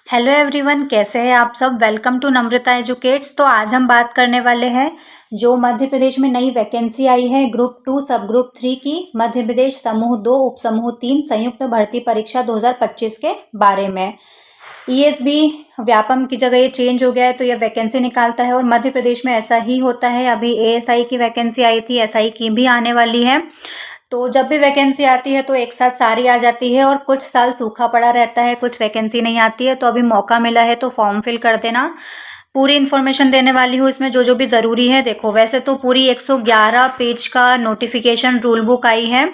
Hello everyone, कैसे हैं आप सब। Welcome to Namrata educates. तो आज हम बात करने वाले हैं जो मध्य प्रदेश में नई वैकेंसी आई है ग्रुप 2 सब ग्रुप 3 की मध्य प्रदेश समूह 2 उप समूह 3 संयुक्त भर्ती परीक्षा 2025 के बारे में। ईएसबी व्यापम की जगह ये चेंज हो गया है, तो यह वैकेंसी निकालता है और मध्य प्रदेश में ऐसा ही होता है। अभी एएसआई की वैकेंसी आई थी, एसआई की भी आने वाली है। तो जब भी वैकेंसी आती है तो एक साथ सारी आ जाती है और कुछ साल सूखा पड़ा रहता है, कुछ वैकेंसी नहीं आती है। तो अभी मौका मिला है तो फॉर्म फिल कर देना। पूरी इन्फॉर्मेशन देने वाली हूँ इसमें, जो जो भी ज़रूरी है। देखो, वैसे तो पूरी 111 पेज का नोटिफिकेशन रूल बुक आई है,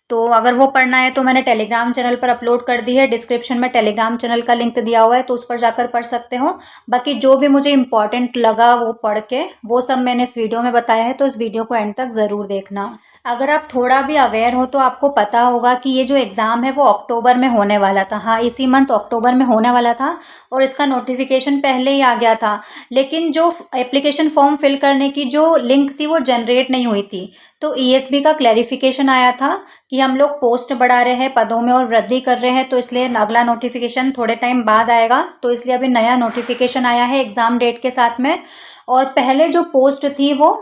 तो अगर वो पढ़ना है तो मैंने टेलीग्राम चैनल पर अपलोड कर दी है। डिस्क्रिप्शन में टेलीग्राम चैनल का लिंक दिया हुआ है, तो उस पर जाकर पढ़ सकते हो। बाकी जो भी मुझे इम्पोर्टेंट लगा वो पढ़ के वो सब मैंने इस वीडियो में बताया है, तो इस वीडियो को एंड तक ज़रूर देखना। अगर आप थोड़ा भी अवेयर हो तो आपको पता होगा कि ये जो एग्ज़ाम है वो अक्टूबर में होने वाला था। हाँ, इसी मंथ अक्टूबर में होने वाला था और इसका नोटिफिकेशन पहले ही आ गया था, लेकिन जो एप्लीकेशन फॉर्म फिल करने की जो लिंक थी वो जनरेट नहीं हुई थी। तो ईएसबी का क्लैरिफिकेशन आया था कि हम लोग पोस्ट बढ़ा रहे हैं, पदों में और वृद्धि कर रहे हैं, तो इसलिए अगला नोटिफिकेशन थोड़े टाइम बाद आएगा। तो इसलिए अभी नया नोटिफिकेशन आया है एग्ज़ाम डेट के साथ में। और पहले जो पोस्ट थी वो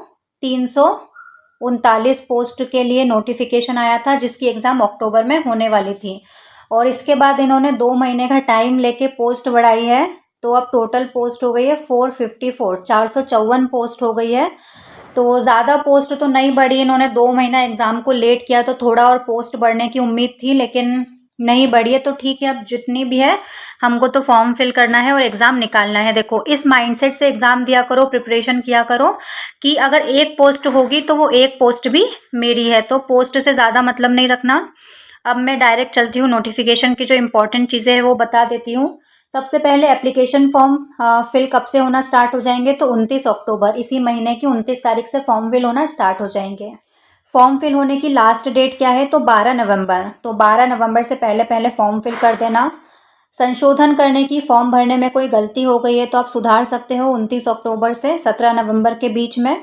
339 पोस्ट के लिए नोटिफिकेशन आया था, जिसकी एग्ज़ाम अक्टूबर में होने वाली थी। और इसके बाद इन्होंने 2 महीने का टाइम लेके पोस्ट बढ़ाई है, तो अब टोटल पोस्ट हो गई है 454, 454 पोस्ट हो गई है। तो ज़्यादा पोस्ट तो नहीं बढ़ी, इन्होंने 2 महीना एग्ज़ाम को लेट किया तो थोड़ा और पोस्ट बढ़ने की उम्मीद थी, लेकिन नहीं बढ़ी है। तो ठीक है, अब जितनी भी है हमको तो फॉर्म फिल करना है और एग्ज़ाम निकालना है। देखो, इस माइंडसेट से एग्ज़ाम दिया करो, प्रिपरेशन किया करो कि अगर एक पोस्ट होगी तो वो एक पोस्ट भी मेरी है, तो पोस्ट से ज़्यादा मतलब नहीं रखना। अब मैं डायरेक्ट चलती हूँ, नोटिफिकेशन की जो इंपॉर्टेंट चीज़ें हैं वो बता देती हूँ। सबसे पहले एप्लीकेशन फॉर्म फिल कब से होना स्टार्ट हो जाएंगे, तो 29 अक्टूबर, इसी महीने की 29 तारीख से फॉर्म फिल होना स्टार्ट हो जाएंगे। फॉर्म फिल होने की लास्ट डेट क्या है, तो 12 नवंबर। तो 12 नवंबर से पहले पहले फॉर्म फिल कर देना। संशोधन करने की, फॉर्म भरने में कोई गलती हो गई है तो आप सुधार सकते हो 29 अक्टूबर से 17 नवंबर के बीच में।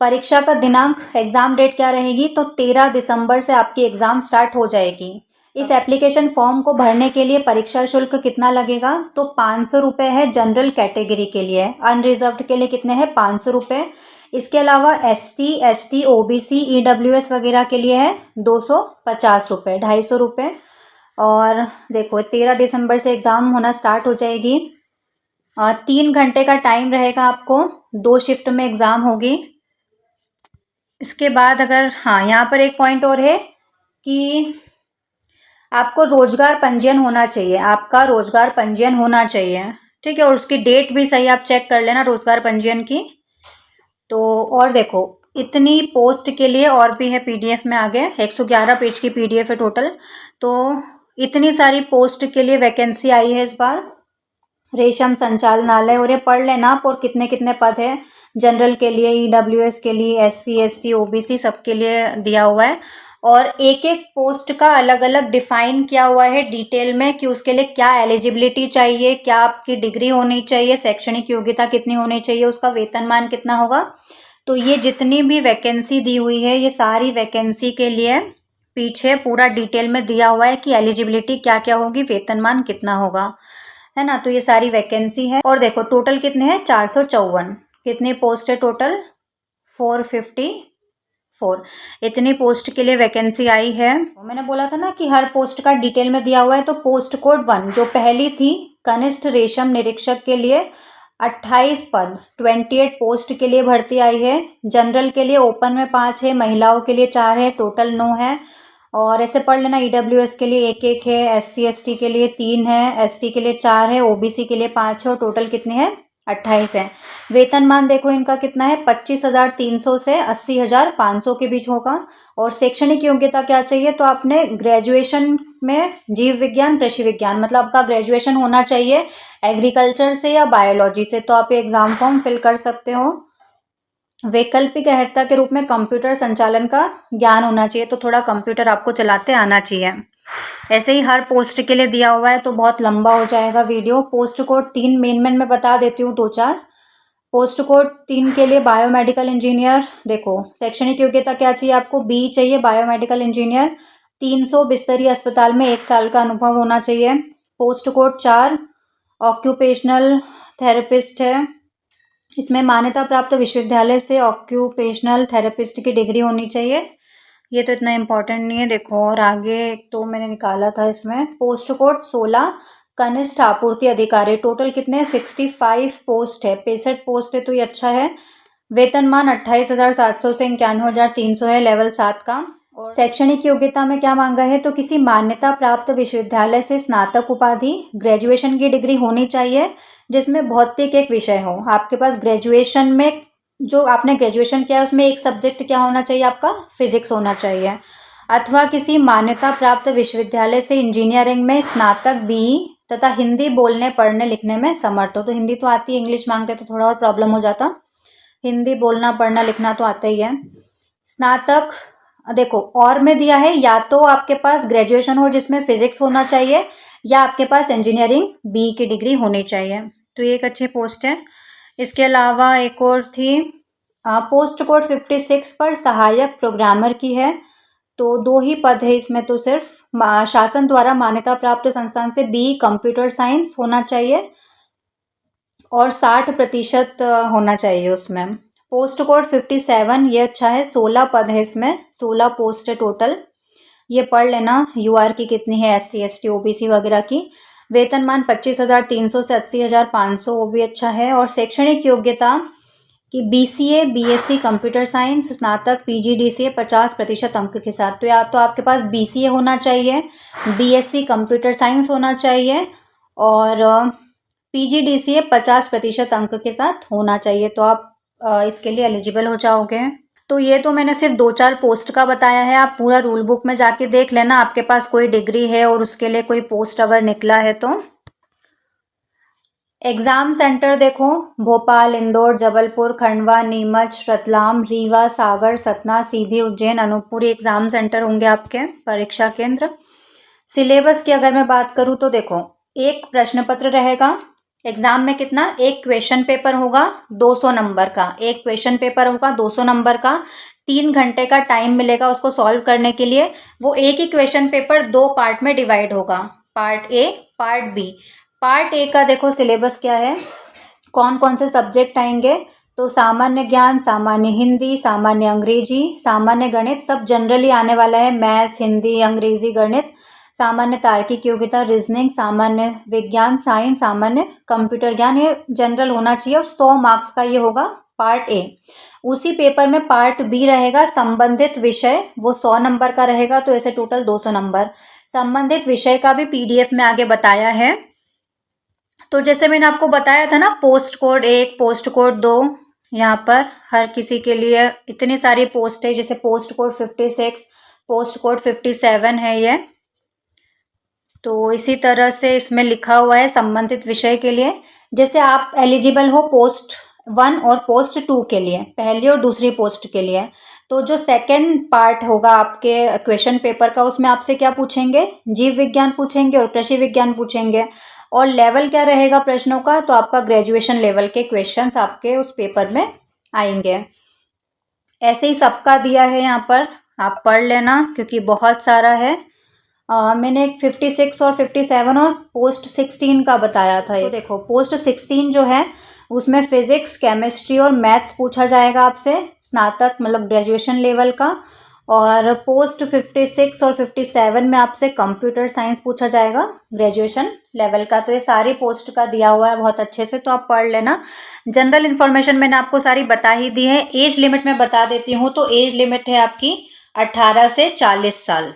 परीक्षा का दिनांक, एग्ज़ाम डेट क्या रहेगी, तो 13 दिसंबर से आपकी एग्ज़ाम स्टार्ट हो जाएगी। इस एप्लीकेशन फॉर्म को भरने के लिए परीक्षा शुल्क कितना लगेगा, तो 500 रुपये है जनरल कैटेगरी के लिए। अनरिजर्व्ड के लिए कितने हैं, 500 रुपये। इसके अलावा एससी, एसटी, ओबीसी, ईडब्ल्यूएस वगैरह के लिए है 250 रुपये, 250 रुपये। और देखो, 13 दिसंबर से एग्ज़ाम होना स्टार्ट हो जाएगी। 3 घंटे का टाइम रहेगा आपको, 2 शिफ्ट में एग्ज़ाम होगी। इसके बाद अगर, हाँ, यहाँ पर एक पॉइंट और है कि आपको रोजगार पंजीयन होना चाहिए, आपका रोजगार पंजीयन होना चाहिए, ठीक है। और उसकी डेट भी सही आप चेक कर लेना रोजगार पंजीयन की। तो और देखो, इतनी पोस्ट के लिए और भी है पीडीएफ में आगे, 111 पेज की पीडीएफ है टोटल। तो इतनी सारी पोस्ट के लिए वैकेंसी आई है इस बार रेशम संचालनालय, और ये पढ़ लेना आप। और कितने कितने पद है जनरल के लिए, ईडब्ल्यूएस के लिए, एससी, एसटी, ओबीसी सबके लिए दिया हुआ है। और एक एक पोस्ट का अलग अलग डिफाइन किया हुआ है डिटेल में कि उसके लिए क्या एलिजिबिलिटी चाहिए, क्या आपकी डिग्री होनी चाहिए, शैक्षणिक योग्यता कितनी होनी चाहिए, उसका वेतनमान कितना होगा। तो ये जितनी भी वैकेंसी दी हुई है, ये सारी वैकेंसी के लिए पीछे पूरा डिटेल में दिया हुआ है कि एलिजिबिलिटी क्या क्या होगी, वेतनमान कितना होगा, है ना। तो ये सारी वैकेंसी है। और देखो, टोटल कितने हैं, 454। कितनी पोस्ट है टोटल, 454। इतनी पोस्ट के लिए वैकेंसी आई है। मैंने बोला था ना कि हर पोस्ट का डिटेल में दिया हुआ है। तो पोस्ट कोड 1 जो पहली थी, कनिष्ठ रेशम निरीक्षक के लिए 28 पद, 28 पोस्ट के लिए भर्ती आई है। जनरल के लिए ओपन में 5 है, महिलाओं के लिए 4 है, टोटल 9 है। और ऐसे पढ़ लेना, ईडब्ल्यूएस के लिए 1-1 है, एससी एसटी के लिए 3 है, एसटी के लिए 4 है, ओबीसी के लिए 5 है, और टोटल कितने हैं, 28 है। वेतनमान देखो इनका कितना है, 25,300 से 80,500 के बीच होगा। और शैक्षणिक योग्यता क्या चाहिए, तो आपने ग्रेजुएशन में जीव विज्ञान, कृषि विज्ञान, मतलब आपका ग्रेजुएशन होना चाहिए एग्रीकल्चर से या बायोलॉजी से, तो आप ये एग्जाम फॉर्म फिल कर सकते हो। वैकल्पिक अर्हता के रूप में कंप्यूटर संचालन का ज्ञान होना चाहिए, तो थोड़ा कंप्यूटर आपको चलाते आना चाहिए। ऐसे ही हर पोस्ट के लिए दिया हुआ है, तो बहुत लंबा हो जाएगा वीडियो। पोस्ट कोड 3 मेन में बता देती हूँ, 2-4। पोस्ट कोड 3 के लिए बायोमेडिकल इंजीनियर। देखो, शैक्षणिक योग्यता क्या चाहिए आपको, बी चाहिए बायोमेडिकल इंजीनियर। 300 बिस्तरी अस्पताल में 1 साल का अनुभव होना चाहिए। पोस्ट कोड 4 ऑक्यूपेशनल थेरेपिस्ट है, इसमें मान्यता प्राप्त विश्वविद्यालय से ऑक्यूपेशनल थेरेपिस्ट की डिग्री होनी चाहिए। ये तो इतना इम्पोर्टेंट नहीं है। देखो और आगे तो मैंने निकाला था इसमें पोस्ट कोड 16 कनिष्ठ आपूर्ति अधिकारी, टोटल कितने 65 पोस्ट है, 65 पोस्ट है, तो ये अच्छा है। वेतनमान 28,700 से 91,300 है, लेवल 7 का। और शैक्षणिक योग्यता में क्या मांगा है, तो किसी मान्यता प्राप्त विश्वविद्यालय से स्नातक उपाधि, ग्रेजुएशन की डिग्री होनी चाहिए जिसमें भौतिक एक विषय हो। आपके पास ग्रेजुएशन में जो आपने ग्रेजुएशन किया है उसमें एक सब्जेक्ट क्या होना चाहिए, आपका फिजिक्स होना चाहिए। अथवा किसी मान्यता प्राप्त विश्वविद्यालय से इंजीनियरिंग में स्नातक BE तथा हिंदी बोलने पढ़ने लिखने में समर्थ हो। तो हिंदी तो आती है, इंग्लिश मांगते तो थोड़ा और प्रॉब्लम हो जाता। हिंदी बोलना पढ़ना लिखना तो आता ही है। स्नातक देखो और में दिया है, या तो आपके पास ग्रेजुएशन हो जिसमें फिजिक्स होना चाहिए, या आपके पास इंजीनियरिंग BE की डिग्री होनी चाहिए। तो ये एक अच्छी पोस्ट है। इसके अलावा एक और थी पोस्ट कोड 56 पर सहायक प्रोग्रामर की है। तो 2 ही पद है इसमें, तो सिर्फ शासन द्वारा मान्यता प्राप्त संस्थान से BE कंप्यूटर साइंस होना चाहिए और 60% होना चाहिए उसमें। पोस्ट कोड 57 ये अच्छा है, 16 पद है इसमें, 16 पोस्ट है टोटल। ये पढ़ लेना UR की कितनी है, SC ST OBC वगैरह की। वेतनमान 25,300 से 80,500, वो भी अच्छा है। और शैक्षणिक योग्यता कि BCA BSc कंप्यूटर साइंस, स्नातक PGDCA 50% अंक के साथ। तो या तो आपके पास BCA होना चाहिए, BSc कंप्यूटर साइंस होना चाहिए और PGDCA 50% अंक के साथ होना चाहिए, तो आप इसके लिए एलिजिबल हो जाओगे। तो ये तो मैंने सिर्फ 2-4 पोस्ट का बताया है, आप पूरा रूल बुक में जाके देख लेना, आपके पास कोई डिग्री है और उसके लिए कोई पोस्ट अगर निकला है तो। एग्ज़ाम सेंटर देखो, भोपाल, इंदौर, जबलपुर, खंडवा, नीमच, रतलाम, रीवा, सागर, सतना, सीधी, उज्जैन, अनूपपुर एग्ज़ाम सेंटर होंगे आपके परीक्षा केंद्र। सिलेबस की अगर मैं बात करूँ तो देखो, एक प्रश्न पत्र रहेगा एग्जाम में, कितना, एक क्वेश्चन पेपर होगा 200 नंबर का, एक क्वेश्चन पेपर होगा 200 नंबर का, 3 घंटे का टाइम मिलेगा उसको सॉल्व करने के लिए। वो एक ही क्वेश्चन पेपर 2 पार्ट में डिवाइड होगा, part A part B। Part A का देखो सिलेबस क्या है, कौन कौन से सब्जेक्ट आएंगे, तो सामान्य ज्ञान, सामान्य हिंदी, सामान्य अंग्रेजी, सामान्य गणित, सब जनरली आने वाला है, मैथ्स, हिंदी, अंग्रेजी, गणित, सामान्य तार्किक योग्यता, रीजनिंग, सामान्य विज्ञान, साइंस, सामान्य कंप्यूटर ज्ञान, ये जनरल होना चाहिए और 100 मार्क्स का ये होगा पार्ट A। उसी पेपर में पार्ट B रहेगा संबंधित विषय, वो 100 नंबर का रहेगा, तो ऐसे टोटल 200 नंबर। संबंधित विषय का भी PDF में आगे बताया है। तो जैसे मैंने आपको बताया था ना, पोस्ट कोड 1 पोस्ट कोड 2, यहाँ पर हर किसी के लिए इतनी सारी पोस्ट है, जैसे पोस्ट कोड 56 पोस्ट कोड 57 है ये। तो इसी तरह से इसमें लिखा हुआ है संबंधित विषय के लिए, जैसे आप एलिजिबल हो पोस्ट 1 और पोस्ट 2 के लिए, पहली और दूसरी पोस्ट के लिए। तो जो सेकंड पार्ट होगा आपके क्वेश्चन पेपर का, उसमें आपसे क्या पूछेंगे, जीव विज्ञान पूछेंगे और कृषि विज्ञान पूछेंगे। और लेवल क्या रहेगा प्रश्नों का, तो आपका ग्रेजुएशन लेवल के क्वेश्चंस आपके उस पेपर में आएंगे। ऐसे ही सबका दिया है यहाँ पर, आप पढ़ लेना क्योंकि बहुत सारा है। मैंने 56 और 57 और पोस्ट 16 का बताया था। तो देखो पोस्ट 16 जो है उसमें फिजिक्स, केमिस्ट्री और मैथ्स पूछा जाएगा आपसे, स्नातक मतलब ग्रेजुएशन लेवल का। और पोस्ट 56 और 57 में आपसे कंप्यूटर साइंस पूछा जाएगा ग्रेजुएशन लेवल का। तो ये सारी पोस्ट का दिया हुआ है बहुत अच्छे से, तो आप पढ़ लेना। जनरल इन्फॉर्मेशन मैंने आपको सारी बता ही दी है। एज लिमिट में बता देती हूँ, तो एज लिमिट है आपकी 18 से 40 साल।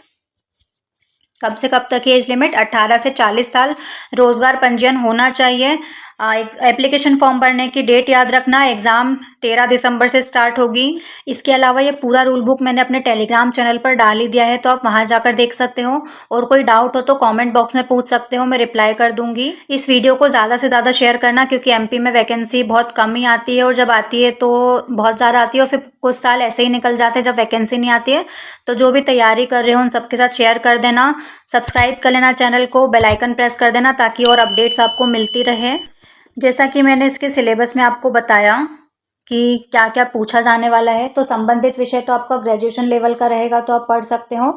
कब से कब तक एज लिमिट, 18 से 40 साल। रोजगार पंजीयन होना चाहिए। एप्लीकेशन फॉर्म भरने की डेट याद रखना, एग्ज़ाम 13 दिसंबर से स्टार्ट होगी। इसके अलावा ये पूरा रूल बुक मैंने अपने टेलीग्राम चैनल पर डाल ही दिया है, तो आप वहां जाकर देख सकते हो। और कोई डाउट हो तो कमेंट बॉक्स में पूछ सकते हो, मैं रिप्लाई कर दूंगी। इस वीडियो को ज़्यादा से ज़्यादा शेयर करना, क्योंकि MP में वैकेंसी बहुत कम ही आती है, और जब आती है तो बहुत ज़्यादा आती है और फिर कुछ साल ऐसे ही निकल जाते हैं जब वैकेंसी नहीं आती है। तो जो भी तैयारी कर रहे हो उन सबके साथ शेयर कर देना, सब्सक्राइब कर लेना चैनल को, बेल आइकन प्रेस कर देना ताकि और अपडेट्स आपको मिलती रहे। जैसा कि मैंने इसके सिलेबस में आपको बताया कि क्या क्या पूछा जाने वाला है, तो संबंधित विषय तो आपका ग्रेजुएशन लेवल का रहेगा, तो आप पढ़ सकते हो।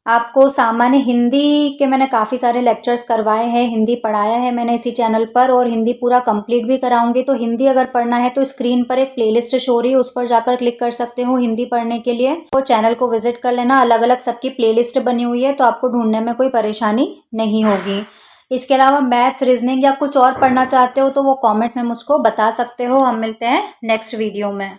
आपको सामान्य हिंदी के मैंने काफ़ी सारे लेक्चर्स करवाए हैं, हिंदी पढ़ाया है मैंने इसी चैनल पर और हिंदी पूरा कंप्लीट भी कराऊंगी। तो हिंदी अगर पढ़ना है तो स्क्रीन पर एक प्लेलिस्ट शो हो रही है, उस पर जाकर क्लिक कर सकते हो हिंदी पढ़ने के लिए। तो चैनल को विजिट कर लेना, अलग अलग सबकी प्लेलिस्ट बनी हुई है, तो आपको ढूंढने में कोई परेशानी नहीं होगी। इसके अलावा मैथ्स, रीजनिंग या कुछ और पढ़ना चाहते हो तो वो कॉमेंट में मुझको बता सकते हो। हम मिलते हैं नेक्स्ट वीडियो में।